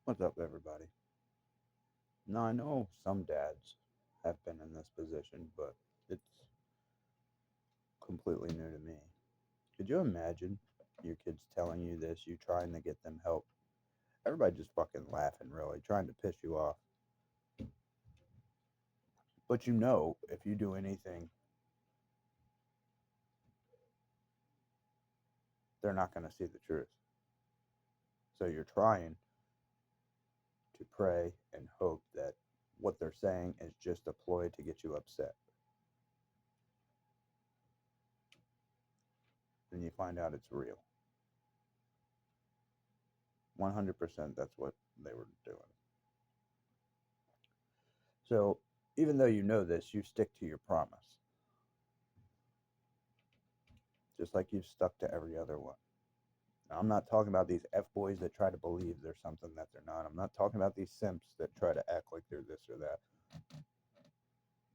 What's up, everybody? Now, I know some dads have been in this position, but it's completely new to me. Could you imagine your kids telling you this, you trying to get them help? Everybody just fucking laughing, really, trying to piss you off. But you know, if you do anything, they're not going to see the truth. So you're trying to pray and hope that what they're saying is just a ploy to get you upset. Then you find out it's real. 100% that's what they were doing. So even though you know this, you stick to your promise, just like you've stuck to every other one. Now, I'm not talking about these F boys that try to believe they're something that they're not. I'm not talking about these simps that try to act like they're this or that.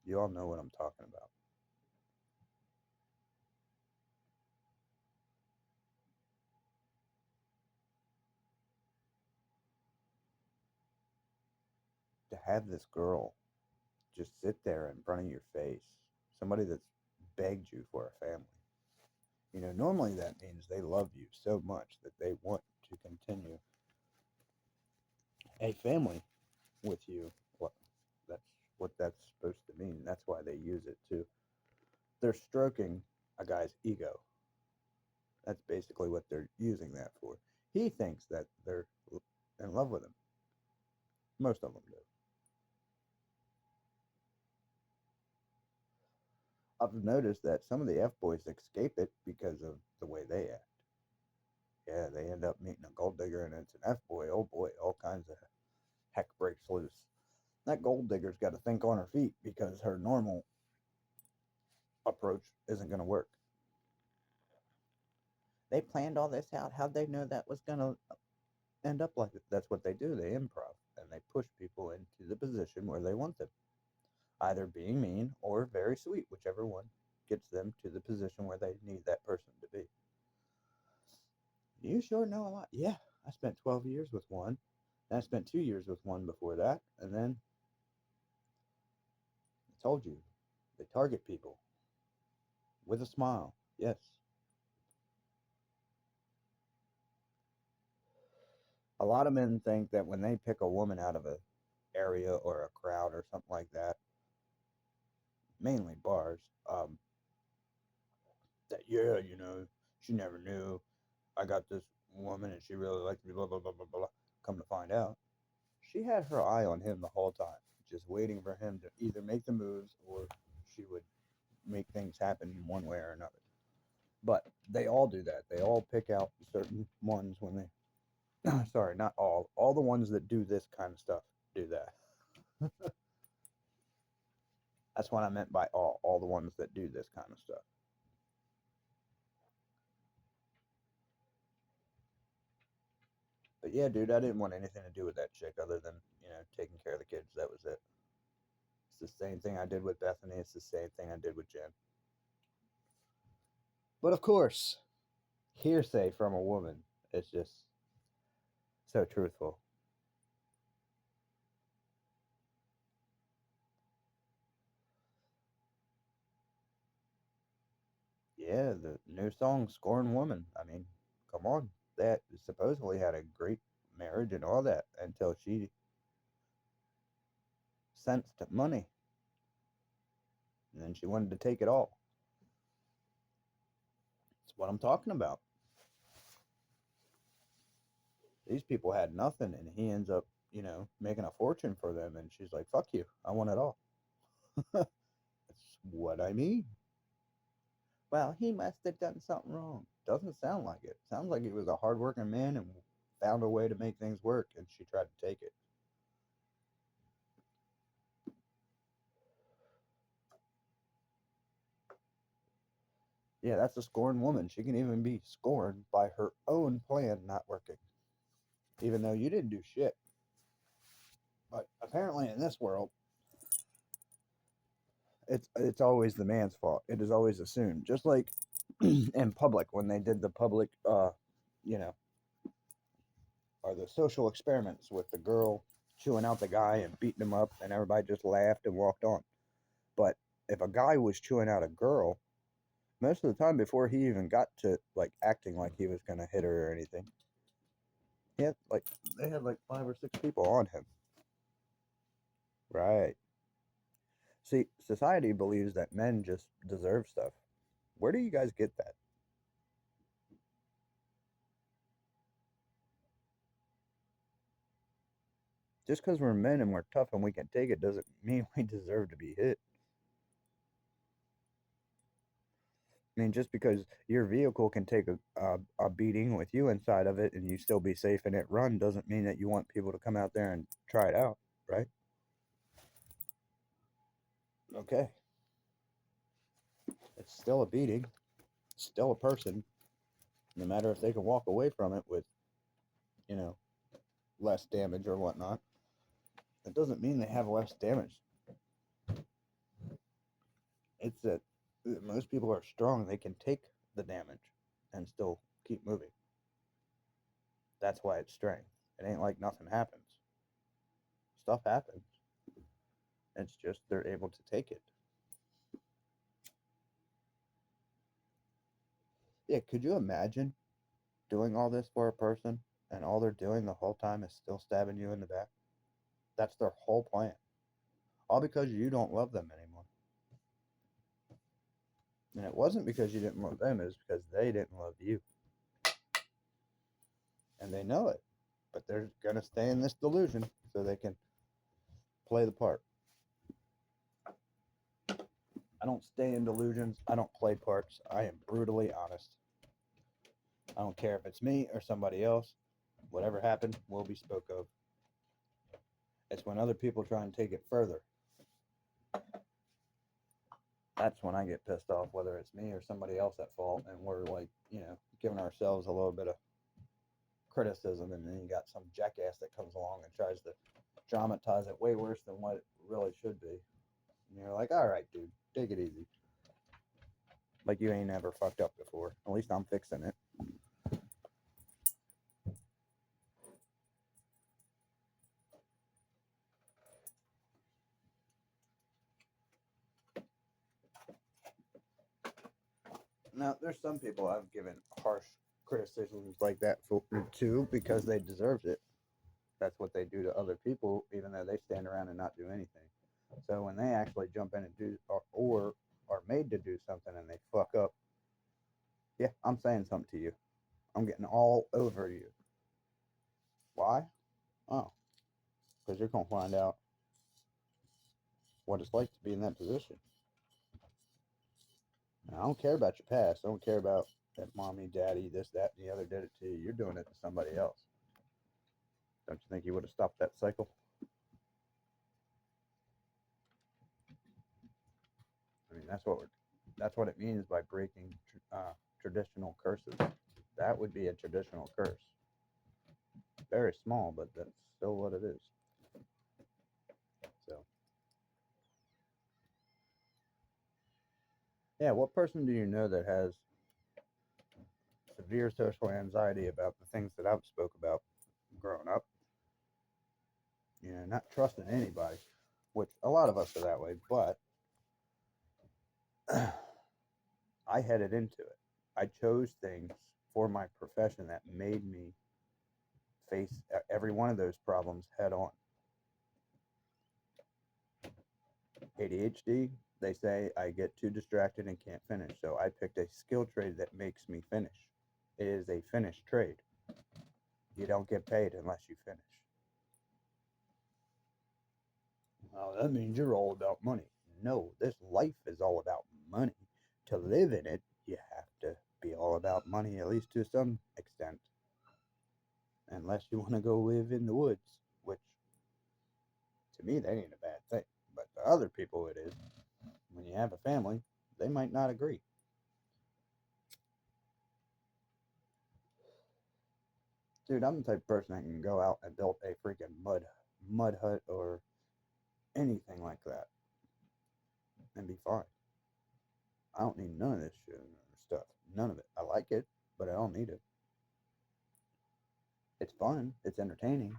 You all know what I'm talking about. To have this girl just sit there in front of your face, somebody that's begged you for a family. Normally that means they love you so much that they want to continue a family with you. Well, that's what that's supposed to mean. That's why they use it too. They're stroking a guy's ego. That's basically what they're using that for. He thinks that they're in love with him. Most of them do. I've noticed that some of the F boys escape it because of the way they act. Yeah, they end up meeting a gold digger and it's an F boy. Oh boy, all kinds of heck breaks loose. That gold digger's got to think on her feet because her normal approach isn't going to work. They planned all this out. How'd they know that was going to end up like it? That's what they do. They improv and they push people into the position where they want them, either being mean or very sweet, whichever one gets them to the position where they need that person to be. You sure know a lot. Yeah, I spent 12 years with one. And I spent 2 years with one before that. And then I told you, they target people with a smile. Yes. A lot of men think that when they pick a woman out of a area or a crowd or something like that, mainly bars, that yeah, she never knew I got this woman and she really liked me, blah blah blah blah blah. Come to find out, she had her eye on him the whole time, just waiting for him to either make the moves or she would make things happen one way or another. But they all do that. They all pick out certain ones when they sorry, not all the ones that do this kind of stuff do that. That's what I meant by all the ones that do this kind of stuff. But yeah, dude, I didn't want anything to do with that chick other than, taking care of the kids. That was it. It's the same thing I did with Bethany. It's the same thing I did with Jen. But of course, hearsay from a woman is just so truthful. Yeah, the new song "Scorn Woman." I mean, come on, that supposedly had a great marriage and all that until she sensed money, and then she wanted to take it all. That's what I'm talking about. These people had nothing, and he ends up, making a fortune for them, and she's like, "Fuck you, I want it all." That's what I mean. Well, he must have done something wrong. Doesn't sound like it. Sounds like he was a hardworking man and found a way to make things work, and she tried to take it. Yeah, that's a scorned woman. She can even be scorned by her own plan not working, even though you didn't do shit. But apparently, in this world, it's always the man's fault. It is always assumed. Just like in public when they did the public, you know, are the social experiments with the girl chewing out the guy and beating him up, and everybody just laughed and walked on. But if a guy was chewing out a girl, most of the time before he even got to like acting like he was gonna hit her or anything, he had like they had like 5 or 6 people on him. Right. See, society believes that men just deserve stuff. Where do you guys get that? Just because we're men and we're tough and we can take it doesn't mean we deserve to be hit. I mean, just because your vehicle can take a beating with you inside of it and you still be safe and it run doesn't mean that you want people to come out there and try it out, right? Okay. It's still a beating, still a person, no matter if they can walk away from it with, you know, less damage or whatnot. That doesn't mean they have less damage. It's that most people are strong, they can take the damage and still keep moving. That's why it's strength. It ain't like nothing happens. Stuff happens. It's just they're able to take it. Yeah, could you imagine doing all this for a person and all they're doing the whole time is still stabbing you in the back? That's their whole plan. All because you don't love them anymore. And it wasn't because you didn't love them, it was because they didn't love you. And they know it. But they're going to stay in this delusion so they can play the part. I don't stay in delusions. I don't play parts. I am brutally honest. I don't care if it's me or somebody else. Whatever happened will be spoke of. It's when other people try and take it further. That's when I get pissed off, whether it's me or somebody else at fault, and we're like, giving ourselves a little bit of criticism, and then you got some jackass that comes along and tries to dramatize it way worse than what it really should be. And you're like, all right, dude, take it easy. Like you ain't ever fucked up before. At least I'm fixing it. Now, there's some people I've given harsh criticisms like that to because they deserved it. That's what they do to other people, even though they stand around and not do anything. So when they actually jump in and do, or are made to do something and they fuck up, yeah, I'm saying something to you. I'm getting all over you. Why? Oh, because you're going to find out what it's like to be in that position. Now, I don't care about your past. I don't care about that mommy, daddy, this, that, and the other did it to you. You're doing it to somebody else. Don't you think you would have stopped that cycle? I mean, that's what it means by breaking traditional curses. That would be a traditional curse. Very small, but that's still what it is. So, yeah, what person do you know that has severe social anxiety about the things that I've spoke about growing up? Not trusting anybody, which a lot of us are that way, but I headed into it. I chose things for my profession that made me face every one of those problems head on. ADHD, they say I get too distracted and can't finish. So I picked a skill trade that makes me finish. It is a finished trade. You don't get paid unless you finish. Well, that means you're all about money. No, this life is all about money. To live in it, you have to be all about money, at least to some extent. Unless you want to go live in the woods, which to me, that ain't a bad thing. But to other people, it is. When you have a family, they might not agree. Dude, I'm the type of person that can go out and build a freaking mud hut or anything like that and be fine. I don't need none of this shit stuff. None of it. I like it, but I don't need it. It's fun, it's entertaining,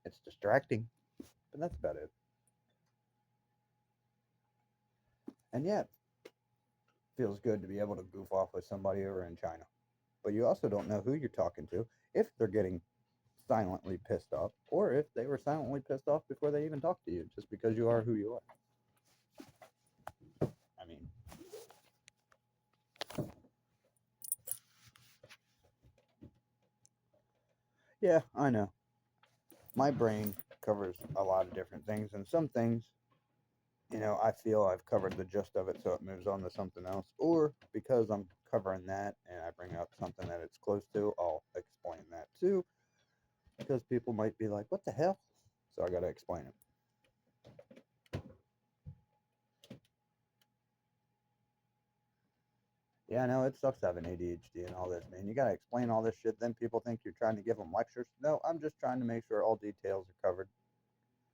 it's distracting, but that's about it. And yeah, it feels good to be able to goof off with somebody over in China. But you also don't know who you're talking to, if they're getting silently pissed off, or if they were silently pissed off before they even talked to you, just because you are who you are. I mean, yeah, I know. My brain covers a lot of different things, and some things, I feel I've covered the gist of it, so it moves on to something else. Or because I'm covering that and I bring up something that it's close to, I'll explain that too, because people might be like, what the hell? So I got to explain it. Yeah, I know it sucks having ADHD and all this, man. You got to explain all this shit, then people think you're trying to give them lectures. No, I'm just trying to make sure all details are covered.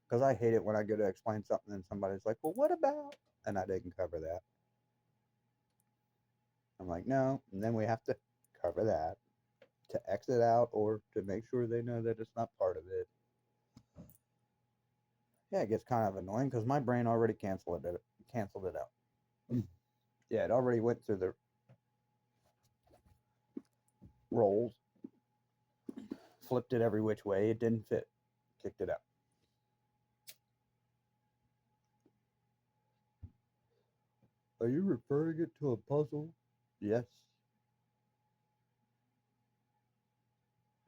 Because I hate it when I go to explain something and somebody's like, well, what about? And I didn't cover that. I'm like, no. And then we have to cover that to exit out or to make sure they know that it's not part of it. Yeah, it gets kind of annoying because my brain already canceled it out. Yeah, it already went through the rolls, flipped it every which way. It didn't fit, kicked it out. Are you referring it to a puzzle? Yes.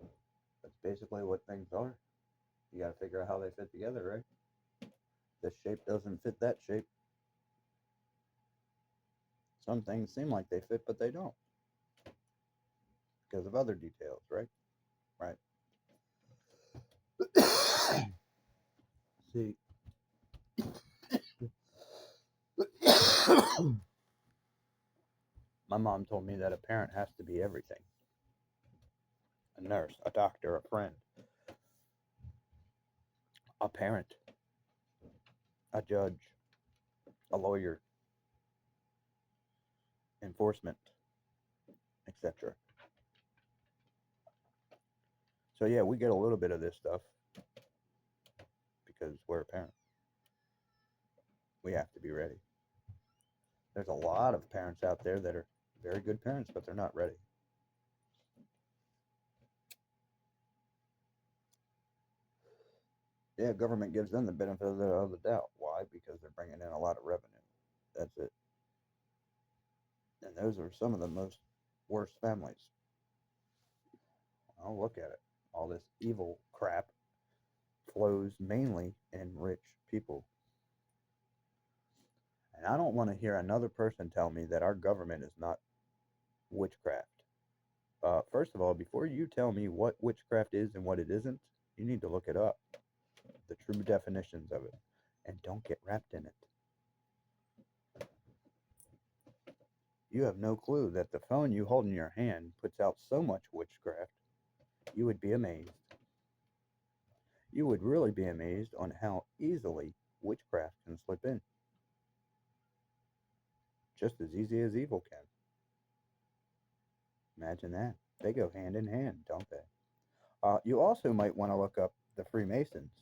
That's basically what things are. You got to figure out how they fit together, right? This shape doesn't fit that shape. Some things seem like they fit, but they don't because of other details, right? Right. See, my mom told me that a parent has to be everything: a nurse, a doctor, a friend, a parent, a judge, a lawyer, enforcement, etc. So, yeah, we get a little bit of this stuff because we're a parent. We have to be ready. There's a lot of parents out there that are very good parents, but they're not ready. Yeah, government gives them the benefit of the doubt. Why? Because they're bringing in a lot of revenue. That's it. And those are some of the most worst families. I'll look at it. All this evil crap flows mainly in rich people. And I don't want to hear another person tell me that our government is not witchcraft. First of all, before you tell me what witchcraft is and what it isn't, you need to look it up, the true definitions of it, and don't get wrapped in it. You have no clue that the phone you hold in your hand puts out so much witchcraft, you would be amazed. You would really be amazed on how easily witchcraft can slip in. Just as easy as evil can. Imagine that. They go hand in hand, don't they? You also might want to look up the Freemasons,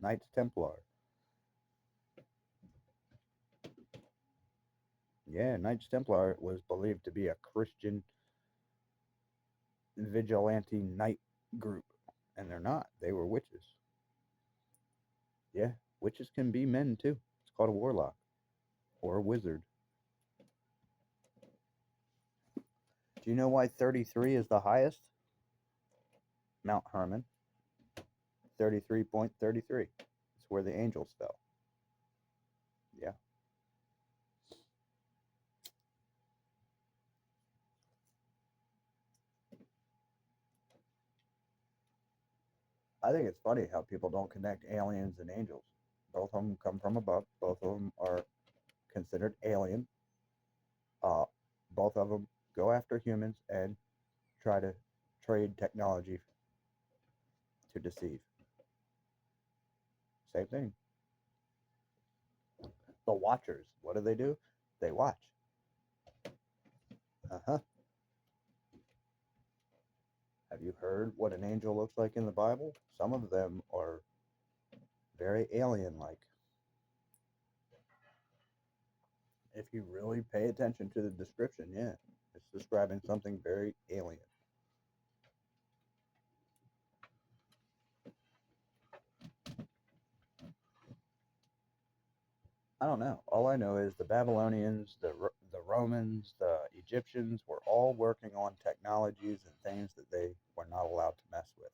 Knights Templar. Yeah, Knights Templar was believed to be a Christian vigilante knight group, and they're not. They were witches. Yeah, witches can be men too. It's called a warlock or a wizard. Do you know why 33 is the highest? Mount Hermon, 33.33. It's where the angels fell. Yeah. I think it's funny how people don't connect aliens and angels. Both of them come from above. Both of them are considered alien. Uh, both of them go after humans and try to trade technology to deceive. Same thing. The Watchers, what do? They watch. Uh huh. Have you heard what an angel looks like in the Bible? Some of them are very alien like. If you really pay attention to the description, yeah, it's describing something very alien. I don't know. All I know is the Babylonians, the Romans, the Egyptians were all working on technologies and things that they were not allowed to mess with.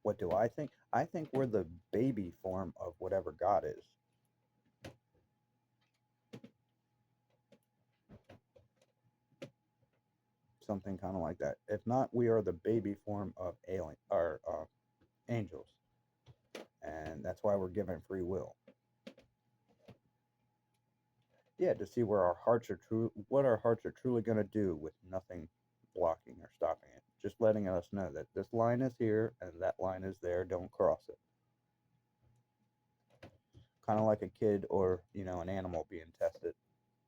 What do I think? I think we're the baby form of whatever God is. Something kind of like that. If not, we are the baby form of alien or angels, and that's why we're given free will. Yeah, to see where our hearts are true, what our hearts are truly going to do with nothing blocking or stopping it. Just letting us know that this line is here and that line is there. Don't cross it. Kind of like a kid or an animal being tested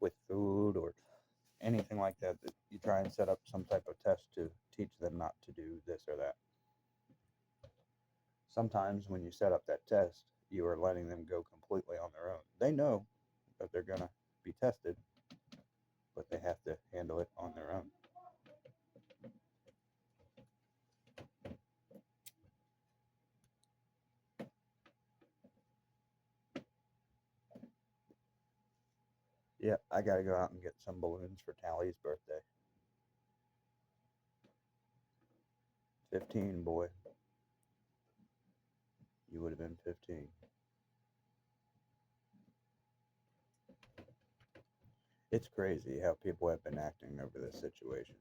with food or anything like that. That you try and set up some type of test to teach them not to do this or that. Sometimes when you set up that test, you are letting them go completely on their own. They know that they're going to be tested, but they have to handle it on their own. Yeah, I got to go out and get some balloons for Tally's birthday. 15, boy. You would have been 15. It's crazy how people have been acting over this situation.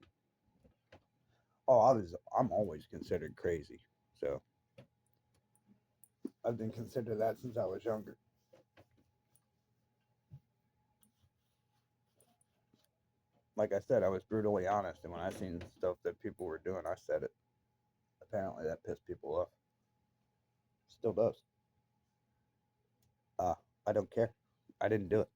Oh, I'm always considered crazy. So, I've been considered that since I was younger. Like I said, I was brutally honest, and when I seen stuff that people were doing, I said it. Apparently, that pissed people off. Still does. Uh, I don't care. I didn't do it.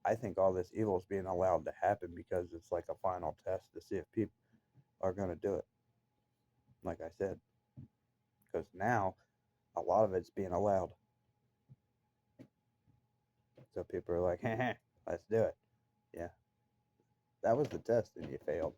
I think all this evil is being allowed to happen because it's like a final test to see if people are going to do it. Like I said, because now a lot of it's being allowed. So people are like, hey, let's do it. Yeah, that was the test and you failed.